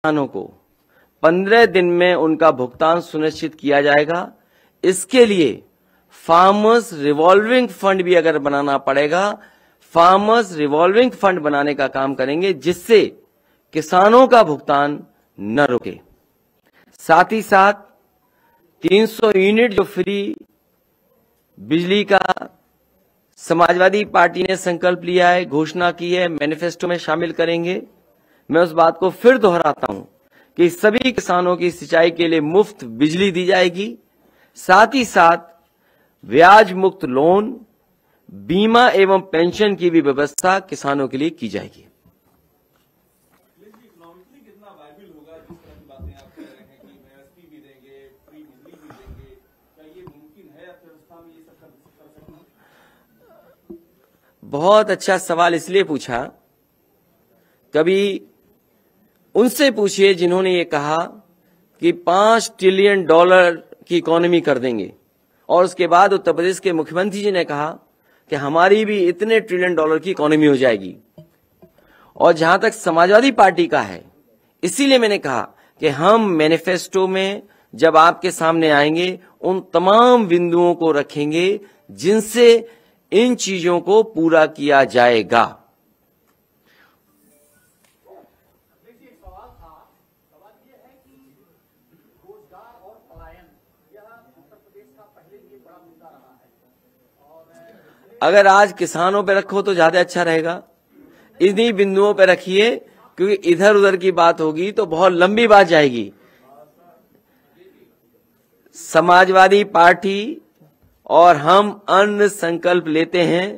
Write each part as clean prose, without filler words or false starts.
किसानों को 15 दिन में उनका भुगतान सुनिश्चित किया जाएगा। इसके लिए फार्मर्स रिवॉल्विंग फंड भी अगर बनाना पड़ेगा, फार्मर्स रिवॉल्विंग फंड बनाने का काम करेंगे, जिससे किसानों का भुगतान न रुके। साथ ही साथ 300 यूनिट जो फ्री बिजली का समाजवादी पार्टी ने संकल्प लिया है, घोषणा की है, मैनिफेस्टो में शामिल करेंगे। मैं उस बात को फिर दोहराता हूं कि सभी किसानों की सिंचाई के लिए मुफ्त बिजली दी जाएगी। साथ ही साथ ब्याज मुक्त लोन, बीमा एवं पेंशन की भी व्यवस्था किसानों के लिए की जाएगी। बहुत अच्छा सवाल इसलिए पूछा, कभी उनसे पूछिए जिन्होंने ये कहा कि $5 ट्रिलियन की इकोनॉमी कर देंगे, और उसके बाद उत्तर प्रदेश के मुख्यमंत्री जी ने कहा कि हमारी भी इतने $1 ट्रिलियन की इकोनॉमी हो जाएगी। और जहां तक समाजवादी पार्टी का है, इसीलिए मैंने कहा कि हम मैनिफेस्टो में जब आपके सामने आएंगे उन तमाम बिंदुओं को रखेंगे जिनसे इन चीजों को पूरा किया जाएगा। अगर आज किसानों पे रखो तो ज्यादा अच्छा रहेगा, इन्हीं बिंदुओं पे रखिए, क्योंकि इधर उधर की बात होगी तो बहुत लंबी बात जाएगी। समाजवादी पार्टी और हम अन्य संकल्प लेते हैं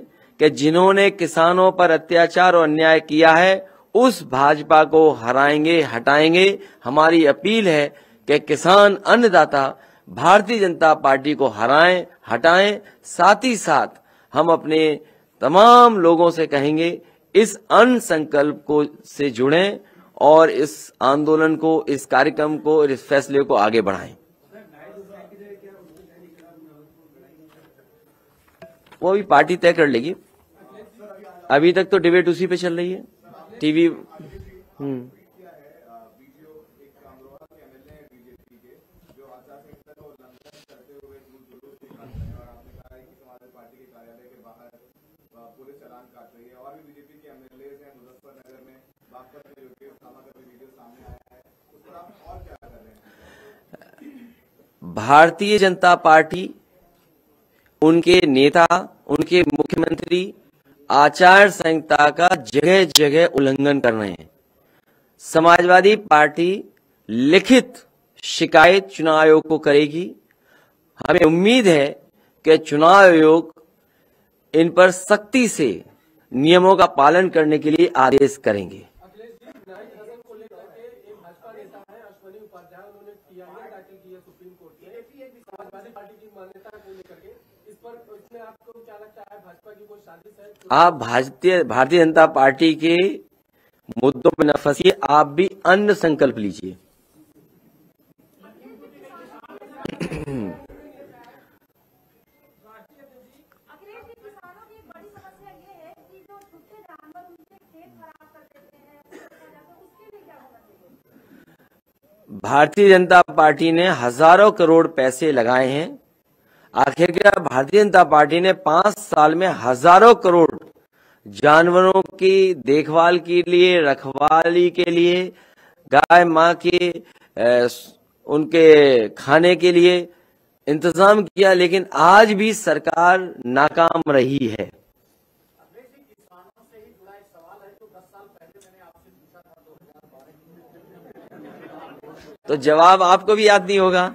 कि जिन्होंने किसानों पर अत्याचार और अन्याय किया है उस भाजपा को हराएंगे, हटाएंगे। हमारी अपील है कि किसान अन्नदाता भारतीय जनता पार्टी को हराएं, हटाएं। साथ ही साथ हम अपने तमाम लोगों से कहेंगे इस अन्न संकल्प को से जुड़ें और इस आंदोलन को, इस कार्यक्रम को, इस फैसले को आगे बढ़ाएं। वो भी पार्टी तय कर लेगी। अभी तक तो डिबेट उसी पे चल रही है, टीवी। भारतीय जनता पार्टी, उनके नेता, उनके मुख्यमंत्री आचार संहिता का जगह जगह उल्लंघन कर रहे हैं। समाजवादी पार्टी लिखित शिकायत चुनाव आयोग को करेगी। हमें उम्मीद है कि चुनाव आयोग इन पर सख्ती से नियमों का पालन करने के लिए आदेश करेंगे। आप भारतीय जनता पार्टी के मुद्दों में न फंसिए, आप भी अन्य संकल्प लीजिए। भारतीय जनता पार्टी ने हजारों करोड़ पैसे लगाए हैं। आखिरकार भारतीय जनता पार्टी ने 5 साल में हजारों करोड़ जानवरों की देखभाल के लिए, रखवाली के लिए, गाय मां के उनके खाने के लिए इंतजाम किया, लेकिन आज भी सरकार नाकाम रही है। तो जवाब आपको भी याद नहीं होगा।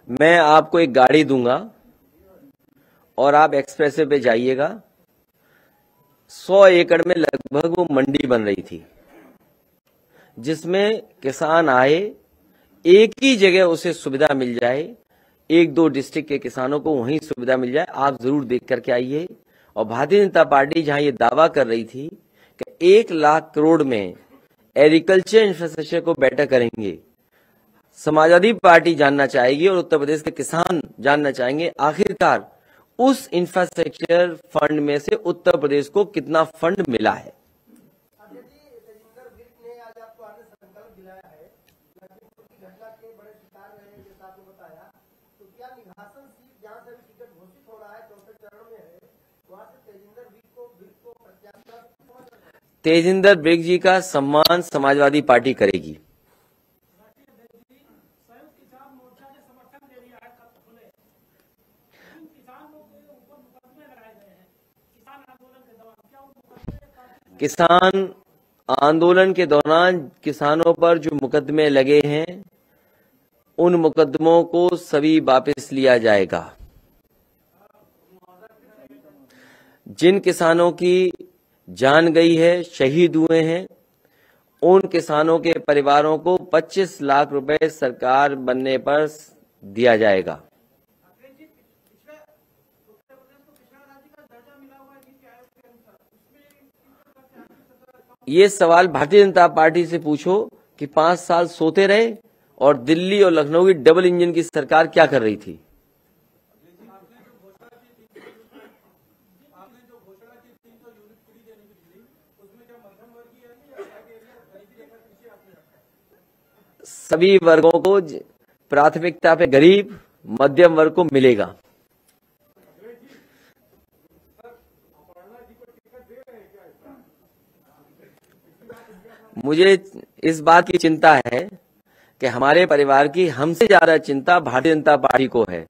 मैं आपको एक गाड़ी दूंगा और आप एक्सप्रेसवे पे जाइएगा। 100 एकड़ में लगभग वो मंडी बन रही थी, जिसमें किसान आए, एक ही जगह उसे सुविधा मिल जाए, एक दो डिस्ट्रिक्ट के किसानों को वहीं सुविधा मिल जाए, आप जरूर देख करके आइए। और भारतीय जनता पार्टी जहां ये दावा कर रही थी कि 1 लाख करोड़ में एग्रीकल्चर इंफ्रास्ट्रक्चर को बेटर करेंगे, समाजवादी पार्टी जानना चाहेगी और उत्तर प्रदेश के किसान जानना चाहेंगे आखिरकार उस इंफ्रास्ट्रक्चर फंड में से उत्तर प्रदेश को कितना फंड मिला है। तेजिंदर बेग जी का सम्मान समाजवादी पार्टी करेगी। किसान आंदोलन के दौरान किसानों पर जो मुकदमे लगे हैं, उन मुकदमों को सभी वापस लिया जाएगा। जिन किसानों की जान गई है, शहीद हुए हैं, उन किसानों के परिवारों को 25 लाख रुपए सरकार बनने पर दिया जाएगा। ये सवाल भारतीय जनता पार्टी से पूछो कि 5 साल सोते रहे और दिल्ली और लखनऊ की डबल इंजन की सरकार क्या कर रही थी। सभी वर्गों को प्राथमिकता पे गरीब मध्यम वर्ग को मिलेगा। मुझे इस बात की चिंता है कि हमारे परिवार की हमसे ज्यादा चिंता भारतीय जनता पार्टी को है।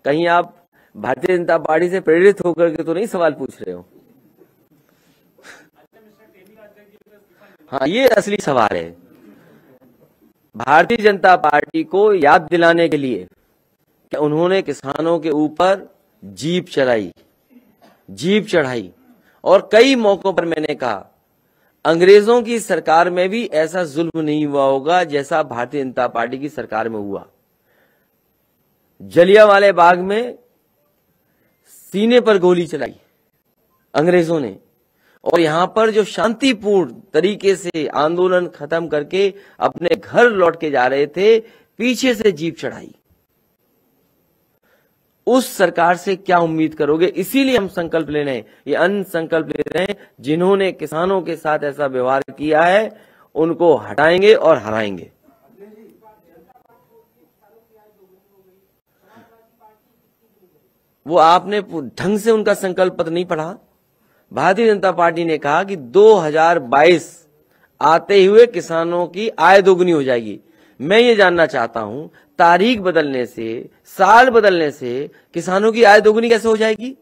कहीं आप भारतीय जनता पार्टी से प्रेरित होकर के तो नहीं सवाल पूछ रहे हो? हाँ, ये असली सवाल है। भारतीय जनता पार्टी को याद दिलाने के लिए कि उन्होंने किसानों के ऊपर जीप चढ़ाई और कई मौकों पर मैंने कहा अंग्रेजों की सरकार में भी ऐसा जुल्म नहीं हुआ होगा जैसा भारतीय जनता पार्टी की सरकार में हुआ। जलियांवाले बाग में सीने पर गोली चलाई अंग्रेजों ने, और यहां पर जो शांतिपूर्ण तरीके से आंदोलन खत्म करके अपने घर लौट के जा रहे थे, पीछे से जीप चढ़ाई। उस सरकार से क्या उम्मीद करोगे? इसीलिए हम संकल्प ले रहे हैं, ये अन्य संकल्प ले रहे हैं। जिन्होंने किसानों के साथ ऐसा व्यवहार किया है उनको हटाएंगे और हराएंगे। वो आपने ढंग से उनका संकल्प पत्र नहीं पढ़ा। भारतीय जनता पार्टी ने कहा कि 2022 आते हुए किसानों की आय दोगुनी हो जाएगी। मैं ये जानना चाहता हूं, तारीख बदलने से, साल बदलने से किसानों की आय दोगुनी कैसे हो जाएगी?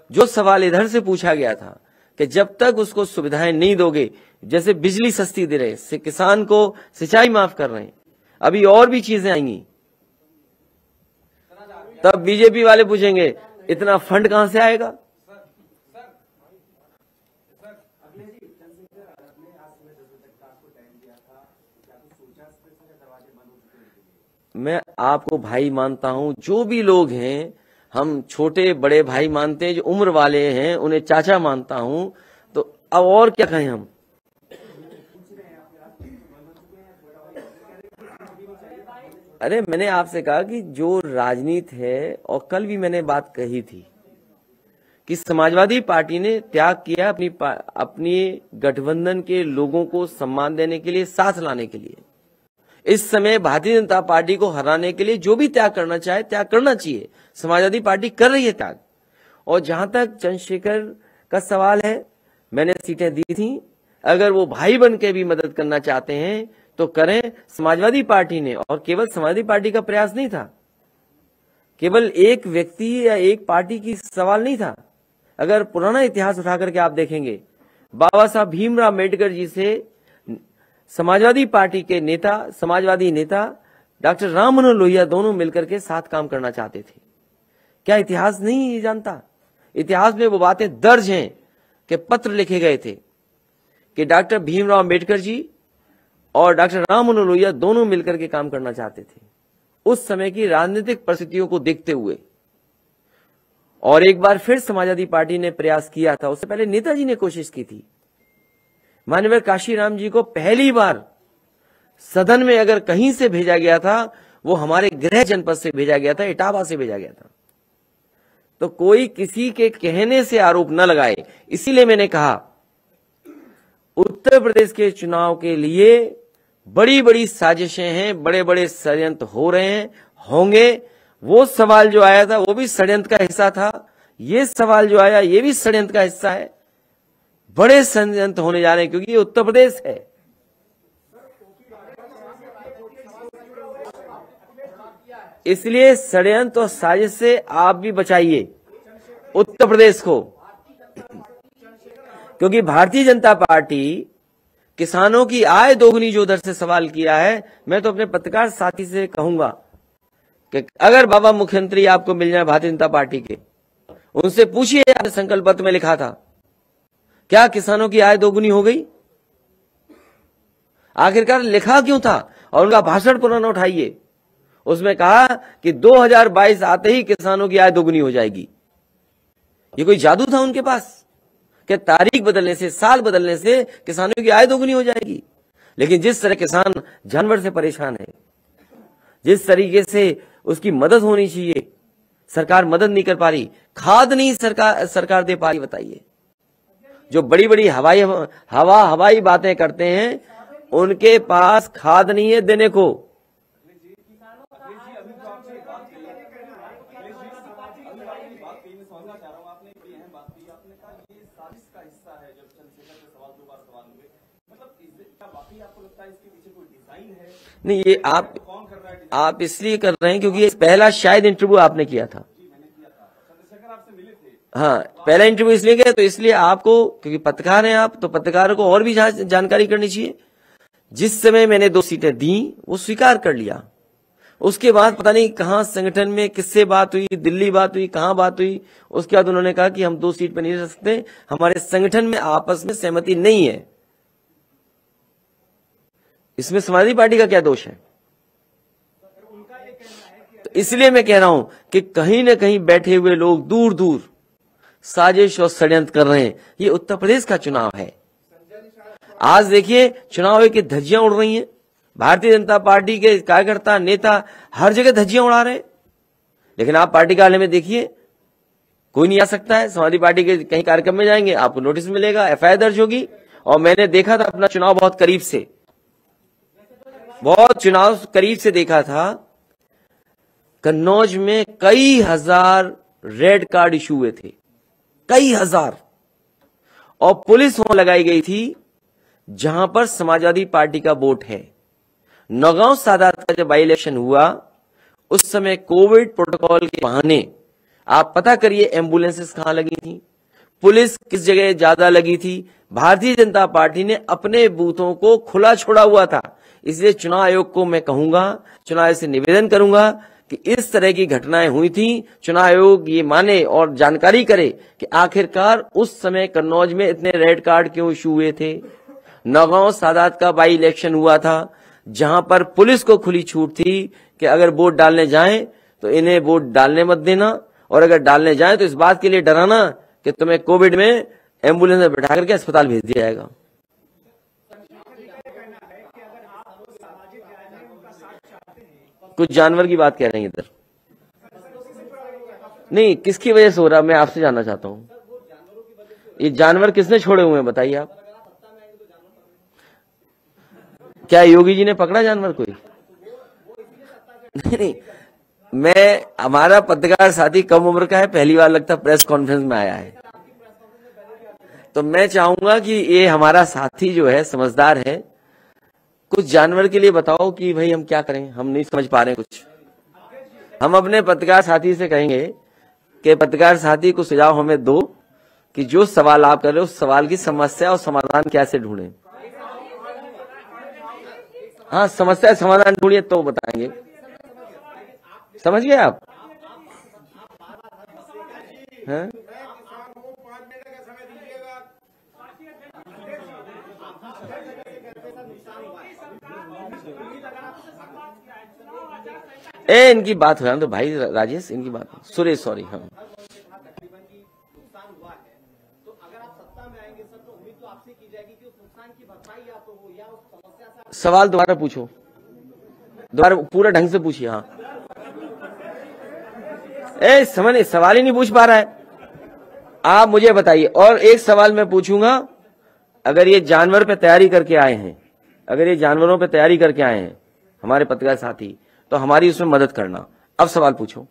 जो सवाल इधर से पूछा गया था कि जब तक उसको सुविधाएं नहीं दोगे, जैसे बिजली सस्ती दे रहे हैं, किसान को सिंचाई माफ कर रहे हैं, अभी और भी चीजें आएंगी, तब बीजेपी वाले पूछेंगे इतना फंड कहां से आएगा? मैं आपको भाई मानता हूं, जो भी लोग हैं, हम छोटे बड़े भाई मानते हैं, जो उम्र वाले हैं उन्हें चाचा मानता हूं, तो अब और क्या कहें हम? अरे मैंने आपसे कहा कि जो राजनीति है, और कल भी मैंने बात कही थी कि समाजवादी पार्टी ने त्याग किया अपनी गठबंधन के लोगों को सम्मान देने के लिए, साथ लाने के लिए। इस समय भारतीय जनता पार्टी को हराने के लिए जो भी त्याग करना चाहे त्याग करना चाहिए। समाजवादी पार्टी कर रही है त्याग। और जहां तक चंद्रशेखर का सवाल है, मैंने सीटें दी थी, अगर वो भाई बन के भी मदद करना चाहते हैं तो करें। समाजवादी पार्टी ने, और केवल समाजवादी पार्टी का प्रयास नहीं था, केवल एक व्यक्ति या एक पार्टी की सवाल नहीं था। अगर पुराना इतिहास उठा करके आप देखेंगे, बाबा साहब भीमराव अम्बेडकर जी से समाजवादी पार्टी के नेता, समाजवादी नेता डॉक्टर राम मनोहर लोहिया दोनों मिलकर के साथ काम करना चाहते थे। क्या इतिहास नहीं जानता? इतिहास में वो बातें दर्ज हैं कि पत्र लिखे गए थे कि डॉक्टर भीमराव अम्बेडकर जी और डॉक्टर राम मनोहर लोहिया दोनों मिलकर के काम करना चाहते थे उस समय की राजनीतिक परिस्थितियों को देखते हुए। और एक बार फिर समाजवादी पार्टी ने प्रयास किया था, उससे पहले नेताजी ने कोशिश की थी। माननीय काशीराम जी को पहली बार सदन में अगर कहीं से भेजा गया था, वो हमारे गृह जनपद से भेजा गया था, इटावा से भेजा गया था। तो कोई किसी के कहने से आरोप न लगाए, इसीलिए मैंने कहा उत्तर प्रदेश के चुनाव के लिए बड़ी बड़ी साजिशें हैं, बड़े बड़े षड्यंत्र हो रहे हैं, होंगे। वो सवाल जो आया था वो भी षड्यंत्र का हिस्सा था, ये सवाल जो आया ये भी षड्यंत्र का हिस्सा है। बड़े षड्यंत्र होने जा रहे हैं क्योंकि ये उत्तर प्रदेश है। इसलिए षड्यंत्र और साजिश से आप भी बचाइए उत्तर प्रदेश को, क्योंकि भारतीय जनता पार्टी किसानों की आय दोगुनी जो उधर से सवाल किया है, मैं तो अपने पत्रकार साथी से कहूंगा कि अगर बाबा मुख्यमंत्री आपको मिल जाए भारतीय जनता पार्टी के, उनसे पूछिए आपने संकल्प पत्र में लिखा था क्या किसानों की आय दोगुनी हो गई? आखिरकार लिखा क्यों था? और उनका भाषण पुराना उठाइए, उसमें कहा कि 2022 आते ही किसानों की आय दोगुनी हो जाएगी। ये कोई जादू था उनके पास कि तारीख बदलने से, साल बदलने से किसानों की आय दोगुनी हो जाएगी? लेकिन जिस तरह किसान जानवर से परेशान है, जिस तरीके से उसकी मदद होनी चाहिए, सरकार मदद नहीं कर पा रही, खाद नहीं सरकार दे पा रही। बताइए, जो बड़ी बड़ी हवाई बातें करते हैं, उनके पास खाद नहीं है देने को। नहीं, ये आप इसलिए कर रहे हैं क्योंकि ये पहला शायद इंटरव्यू आपने किया था। हाँ, पहला इंटरव्यू इसलिए किया, तो इसलिए आपको, क्योंकि पत्रकार हैं आप, तो पत्रकारों को और भी जानकारी करनी चाहिए। जिस समय मैंने 2 सीटें दी वो स्वीकार कर लिया, उसके बाद पता नहीं कहां संगठन में किससे बात हुई, दिल्ली बात हुई, कहां बात हुई, उसके बाद उन्होंने कहा कि हम 2 सीट पर नहीं रह सकते, हमारे संगठन में आपस में सहमति नहीं है। इसमें समाजवादी पार्टी का क्या दोष है? तो इसलिए मैं कह रहा हूं कि कहीं ना कहीं बैठे हुए लोग दूर दूर साजिश और षड्यंत्र कर रहे हैं। ये उत्तर प्रदेश का चुनाव है। आज देखिए चुनाव की धज्जियां उड़ रही हैं, भारतीय जनता पार्टी के कार्यकर्ता नेता हर जगह धज्जियां उड़ा रहे हैं। लेकिन आप पार्टी कार्यालय में देखिए, कोई नहीं आ सकता है। समाजवादी पार्टी के कहीं कार्यक्रम में जाएंगे, आपको नोटिस मिलेगा, एफआईआर दर्ज होगी। और मैंने देखा था अपना चुनाव बहुत करीब से, बहुत चुनाव करीब से देखा था। कन्नौज में कई हजार रेड कार्ड इशू हुए थे, कई हजार, और पुलिस वहां लगाई गई थी जहां पर समाजवादी पार्टी का वोट है। नौगांव सादात का जब बाई इलेक्शन हुआ, उस समय कोविड प्रोटोकॉल के बहाने आप पता करिए एम्बुलेंसेस कहां लगी थी, पुलिस किस जगह ज्यादा लगी थी। भारतीय जनता पार्टी ने अपने बूथों को खुला छोड़ा हुआ था। इसलिए चुनाव आयोग को मैं कहूंगा, चुनाव आयोग से निवेदन करूंगा कि इस तरह की घटनाएं हुई थी, चुनाव आयोग ये माने और जानकारी करे कि आखिरकार उस समय कन्नौज में इतने रेड कार्ड क्यों इशू हुए थे। नौगांव सादात का बाई इलेक्शन हुआ था, जहां पर पुलिस को खुली छूट थी कि अगर वोट डालने जाएं तो इन्हें वोट डालने मत देना, और अगर डालने जाएं तो इस बात के लिए डराना कि तुम्हें कोविड में एम्बुलेंस में बैठा करके अस्पताल भेज दिया जाएगा। कुछ जानवर की बात कह रहे हैं इधर, नहीं किसकी वजह से हो रहा, मैं आपसे जानना चाहता हूं। ये जानवर किसने छोड़े हुए हैं बताइए आप? क्या योगी जी ने पकड़ा जानवर कोई? नहीं, मैं, हमारा पत्रकार साथी कम उम्र का है, पहली बार लगता प्रेस कॉन्फ्रेंस में आया है, तो मैं चाहूंगा कि ये हमारा साथी जो है समझदार है, कुछ जानवर के लिए बताओ कि भाई हम क्या करें, हम नहीं समझ पा रहे हैं कुछ। हम अपने पत्रकार साथी से कहेंगे कि पत्रकार साथी को सुझाव हमें दो कि जो सवाल आप कर रहे हो उस सवाल की समस्या और समाधान कैसे ढूंढें। हाँ, समस्या समाधान ढूंढिए तो बताएंगे। समझ गए आप? हाँ? इनकी बात हो रहा तो भाई राजेश, इनकी बात सुरेश, सॉरी। हाँ, सवाल दोबारा पूछो, दोबारा पूरा ढंग से पूछिए। हाँ, समझ, सवाल ही नहीं पूछ पा रहा है। आप मुझे बताइए, और एक सवाल मैं पूछूंगा, अगर ये जानवर पे तैयारी करके आए हैं, अगर ये जानवरों पे तैयारी करके आए हैं हमारे पत्रकार साथी, तो हमारी उसमें मदद करना। अब सवाल पूछो। सर,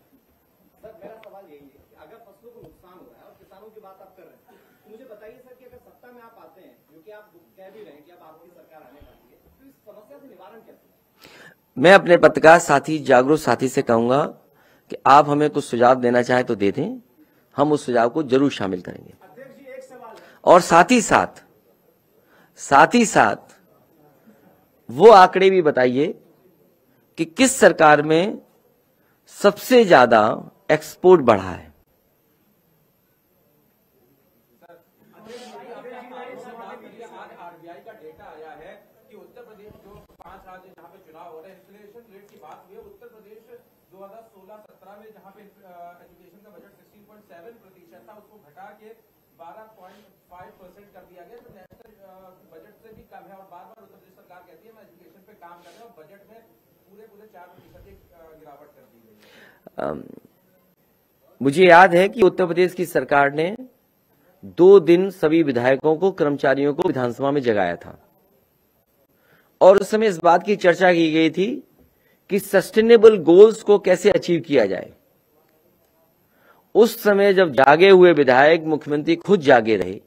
मेरा सवाल यही है कि अगर फसलों को नुकसान हो रहा है और किसानों की बात आप कर रहे हैं, तो मुझे बताइए सर कि अगर सत्ता में आप आते हैं, जो कि आप कह भी रहे हैं कि अब आपकी सरकार आने वाली है, तो इस समस्या से निवारण कैसे? मैं अपने पत्रकार साथी, जागरूक साथी से कहूंगा कि आप हमें कुछ सुझाव देना चाहें तो दे दें, हम उस सुझाव को जरूर शामिल करेंगे। अध्यक्ष जी, एक सवाल है। और साथ ही साथ वो आंकड़े भी बताइए कि किस सरकार में सबसे ज्यादा एक्सपोर्ट बढ़ा है। आरबीआई का डेटा आया है कि उत्तर प्रदेश, जो 5 राज्य जहां पे चुनाव हो रहे हैं, इन्फ्लेशन रेट की बात हुई है, उत्तर प्रदेश 2016-17 में जहां पे एजुकेशन का बजट 16.7% था, उसको घटा के 12.5% कर दिया गया, जो नेशनल बजट से भी कम है। और बार बार उत्तर प्रदेश सरकार कहती है मैं एजुकेशन पे काम कर रहा हूँ, बजट में पूरे 4% की गिरावट कर दी गई है। मुझे याद है कि उत्तर प्रदेश की सरकार ने 2 दिन सभी विधायकों को, कर्मचारियों को विधानसभा में जगाया था, और उस समय इस बात की चर्चा की गई थी कि सस्टेनेबल गोल्स को कैसे अचीव किया जाए। उस समय जब जागे हुए विधायक, मुख्यमंत्री खुद जागे रहे,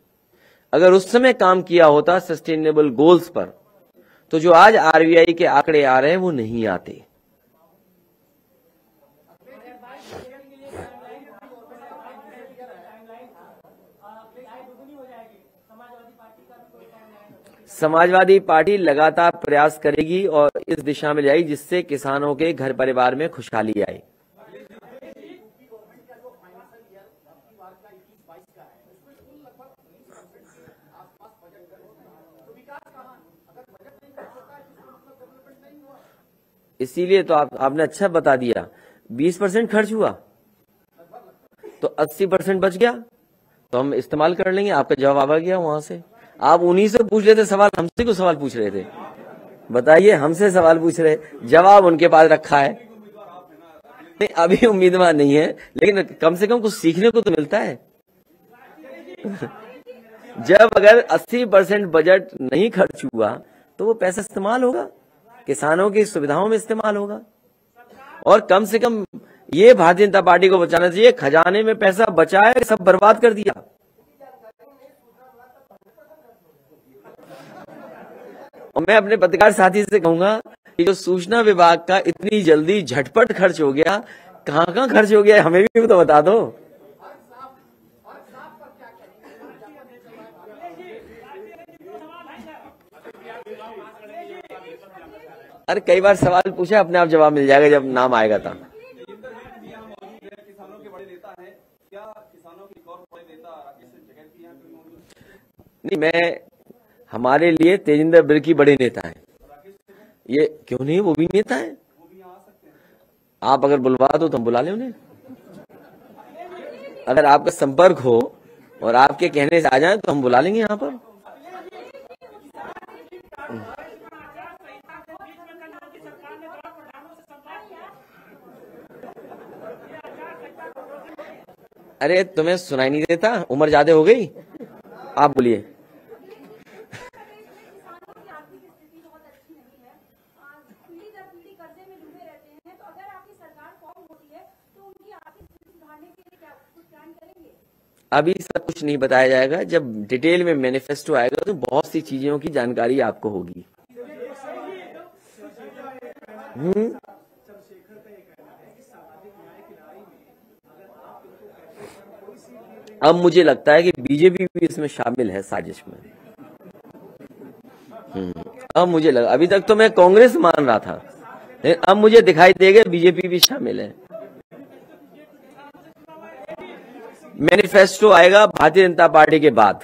अगर उस समय काम किया होता सस्टेनेबल गोल्स पर, तो जो आज आरबीआई के आंकड़े आ रहे हैं वो नहीं आते। समाजवादी पार्टी लगातार प्रयास करेगी और इस दिशा में जाएगी जिससे किसानों के घर परिवार में खुशहाली आए। इसीलिए तो आपने अच्छा बता दिया, 20% खर्च हुआ तो 80% बच गया, तो हम इस्तेमाल कर लेंगे। आपका जवाब आ गया वहां से। आप उन्हीं से पूछ लेते सवाल, हमसे क्यों सवाल पूछ रहे थे? बताइए, हमसे सवाल पूछ रहे, जवाब उनके पास रखा है। नहीं, अभी उम्मीदवार नहीं है, लेकिन कम से कम कुछ सीखने को तो मिलता है। जब अगर 80% बजट नहीं खर्च हुआ तो वो पैसा इस्तेमाल होगा, किसानों की सुविधाओं में इस्तेमाल होगा। और कम से कम ये भारतीय जनता पार्टी को बचाना चाहिए, खजाने में पैसा बचाए सब बर्बाद कर दिया। और मैं अपने पत्रकार साथी से कहूंगा कि जो सूचना विभाग का इतनी जल्दी झटपट खर्च हो गया, कहां खर्च हो गया, हमें भी तो बता दो। अरे कई बार सवाल पूछा, अपने आप जवाब मिल जाएगा जब नाम आएगा था। किसानों के बड़े नेता हैं, क्या किसानों के और बड़े नेता राकेश जगैल की यहाँ पे मौजूद? नहीं, हमारे लिए तेजिंदर बिर्की बड़े नेता हैं। ये क्यों नहीं, वो भी नेता है, वो भी यहाँ आ सकते हैं। आप अगर बुलवा दो तो हम बुला लें उन्हें। अगर आपका संपर्क हो और आपके कहने से आ जाए तो हम बुला लेंगे यहाँ पर। अरे तुम्हें सुनाई नहीं देता, उम्र ज्यादा हो गई। आप बोलिए। अभी सब कुछ नहीं बताया जाएगा, जब डिटेल में मैनिफेस्टो आएगा तो बहुत सी चीजों की जानकारी आपको होगी। अब मुझे लगता है कि बीजेपी भी इसमें शामिल है साजिश में। अब मुझे लगा, अभी तक तो मैं कांग्रेस मान रहा था, लेकिन अब मुझे दिखाई देगा बीजेपी भी शामिल है। मैनिफेस्टो आएगा भारतीय जनता पार्टी के बाद।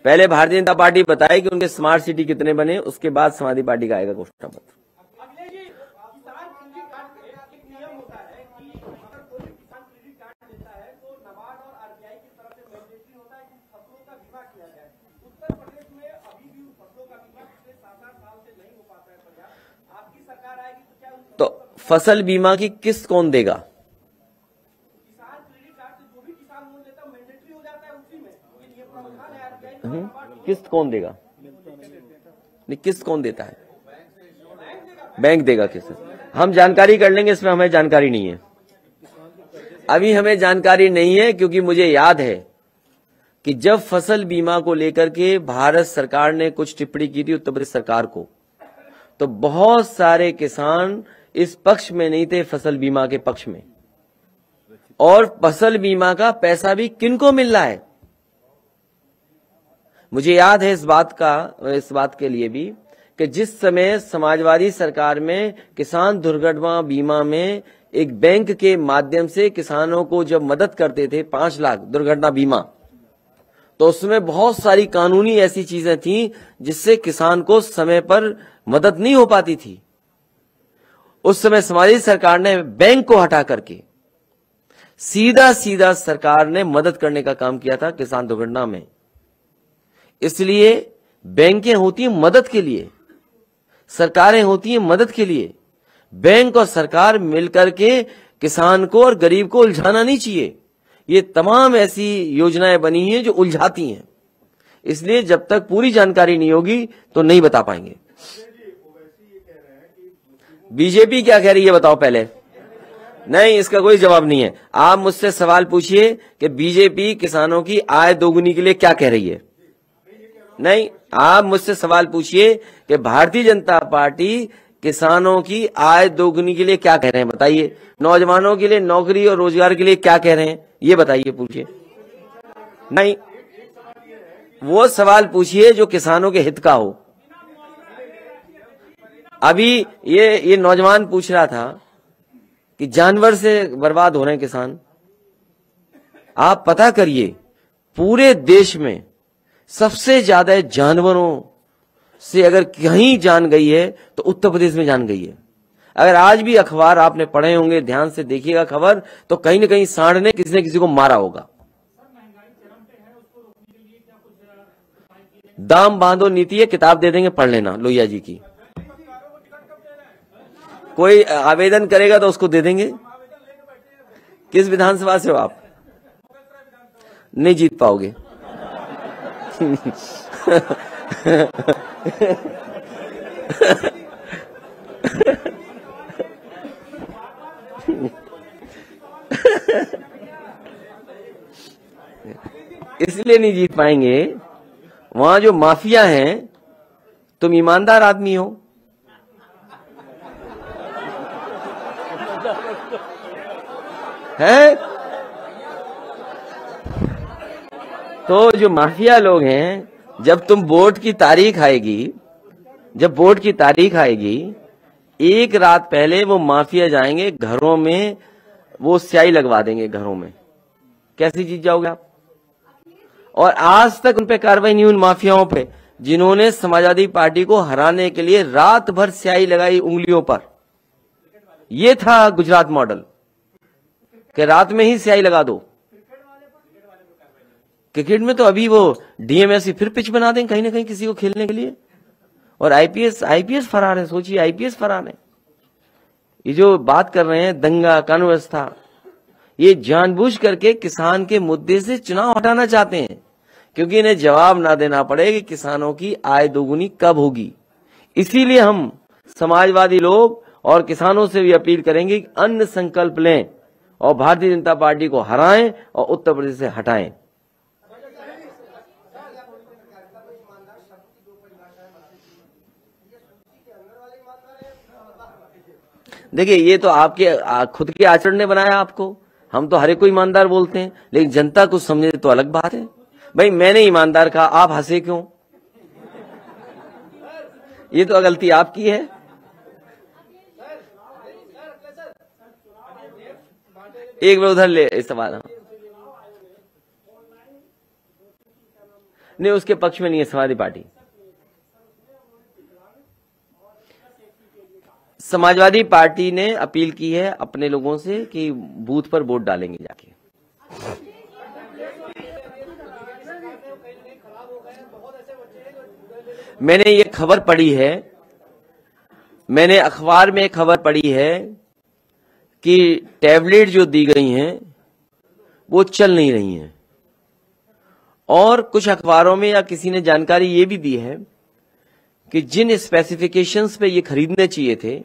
पहले भारतीय जनता पार्टी बताए कि उनके स्मार्ट सिटी कितने बने, उसके बाद समाजवादी पार्टी का आएगा घोषणा पत्र। तो फसल बीमा की किस्त कौन देगा? किस्त कौन देगा? नहीं, किस्त कौन देता है? बैंक देगा किस्त। हम जानकारी कर लेंगे, इसमें हमें जानकारी नहीं है, अभी हमें जानकारी नहीं है, क्योंकि मुझे याद है कि जब फसल बीमा को लेकर के भारत सरकार ने कुछ टिप्पणी की थी उत्तर प्रदेश सरकार को, तो बहुत सारे किसान इस पक्ष में नहीं थे, फसल बीमा के पक्ष में। और फसल बीमा का पैसा भी किनको मिल रहा है? मुझे याद है इस बात के लिए भी कि जिस समय समाजवादी सरकार में किसान दुर्घटना बीमा में एक बैंक के माध्यम से किसानों को जब मदद करते थे 5 लाख दुर्घटना बीमा, तो उसमें बहुत सारी कानूनी ऐसी चीजें थी जिससे किसान को समय पर मदद नहीं हो पाती थी। उस समय समाजवादी सरकार ने बैंक को हटा करके सीधा सरकार ने मदद करने का काम किया था किसान दुर्घटना में। इसलिए बैंकें होती हैं मदद के लिए, सरकारें होती हैं मदद के लिए। बैंक और सरकार मिलकर के किसान को और गरीब को उलझाना नहीं चाहिए। ये तमाम ऐसी योजनाएं बनी हैं जो उलझाती हैं, इसलिए जब तक पूरी जानकारी नहीं होगी तो नहीं बता पाएंगे। बीजेपी क्या कह रही है बताओ पहले? नहीं, इसका कोई जवाब नहीं है। आप मुझसे सवाल पूछिए कि बीजेपी किसानों की आय दोगुनी के लिए क्या कह रही है। नहीं, आप मुझसे सवाल पूछिए कि भारतीय जनता पार्टी किसानों की आय दोगुनी के लिए क्या कह रहे हैं, बताइए। नौजवानों के लिए नौकरी और रोजगार के लिए क्या कह रहे हैं, ये बताइए, पूछिए। नहीं, वो सवाल पूछिए जो किसानों के हित का हो। अभी ये नौजवान पूछ रहा था कि जानवर से बर्बाद हो रहे हैं किसान। आप पता करिए, पूरे देश में सबसे ज्यादा जानवरों से अगर कहीं जान गई है तो उत्तर प्रदेश में जान गई है। अगर आज भी अखबार आपने पढ़े होंगे, ध्यान से देखिएगा खबर, तो कहीं न कहीं सांड ने किसी न किसी को मारा होगा। दाम बांधो नीति है, किताब दे देंगे, पढ़ लेना, लोहिया जी की। कोई आवेदन करेगा तो उसको दे देंगे। किस विधानसभा से हो आप? नहीं जीत पाओगे। इसलिए नहीं जीत पाएंगे, वहां जो माफिया हैं, तुम ईमानदार आदमी हो, है? तो जो माफिया लोग हैं, जब तुम वोट की तारीख आएगी, जब वोट की तारीख आएगी, एक रात पहले वो माफिया जाएंगे घरों में, वो स्याही लगवा देंगे घरों में। कैसी जीत जाओगे आप? और आज तक उन पे कार्रवाई नहीं हुई, उन माफियाओं पे जिन्होंने समाजवादी पार्टी को हराने के लिए रात भर स्याही लगाई उंगलियों पर। ये था गुजरात मॉडल कि रात में ही स्याही लगा दो। क्रिकेट में तो अभी वो डीएमएससी फिर पिच बना देंगे कहीं ना कहीं किसी को खेलने के लिए, और आईपीएस फरार है। सोचिए, आईपीएस फरार है। ये जो बात कर रहे हैं दंगा कानून व्यवस्था, ये जानबूझ करके किसान के मुद्दे से चुनाव हटाना चाहते हैं, क्योंकि इन्हें जवाब ना देना पड़े कि किसानों की आय दोगुनी कब होगी। इसीलिए हम समाजवादी लोग और किसानों से भी अपील करेंगे कि अन्न संकल्प लें और भारतीय जनता पार्टी को हराएं और उत्तर प्रदेश से हटाएं। देखिए, ये तो आपके खुद के आचरण ने बनाया आपको। हम तो हर एक को ईमानदार बोलते हैं, लेकिन जनता कुछ समझे तो अलग बात है। भाई मैंने ईमानदार कहा, आप हंसे क्यों? ये तो गलती आपकी है। एक बार उधर ले इस सवाल। नहीं, उसके पक्ष में नहीं है समाजवादी पार्टी। समाजवादी पार्टी ने अपील की है अपने लोगों से कि बूथ पर वोट डालेंगे जाके। मैंने ये खबर पढ़ी है, मैंने अखबार में खबर पढ़ी है कि टैबलेट जो दी गई हैं वो चल नहीं रही हैं, और कुछ अखबारों में या किसी ने जानकारी ये भी दी है कि जिन स्पेसिफिकेशंस पे ये खरीदने चाहिए थे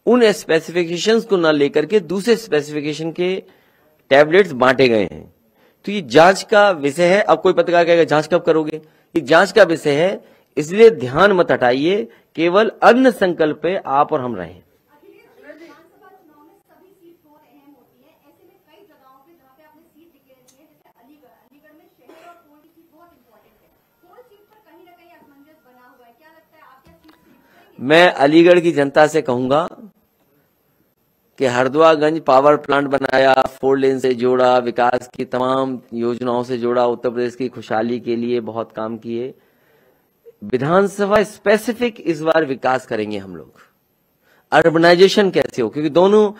उन स्पेसिफिकेशंस को ना लेकर के दूसरे स्पेसिफिकेशन के टैबलेट्स बांटे गए हैं। तो ये जांच का विषय है। अब कोई पत्रकार कहेगा जांच कब करोगे? ये जांच का विषय है, इसलिए ध्यान मत हटाइए, केवल अन्न संकल्प पे आप और हम रहें। मैं अलीगढ़ की जनता से कहूंगा कि हरदुआगंज पावर प्लांट बनाया, 4 लेन से जोड़ा, विकास की तमाम योजनाओं से जोड़ा, उत्तर प्रदेश की खुशहाली के लिए बहुत काम किए। विधानसभा स्पेसिफिक इस बार विकास करेंगे हम लोग। अर्बनाइजेशन कैसे हो, क्योंकि दोनों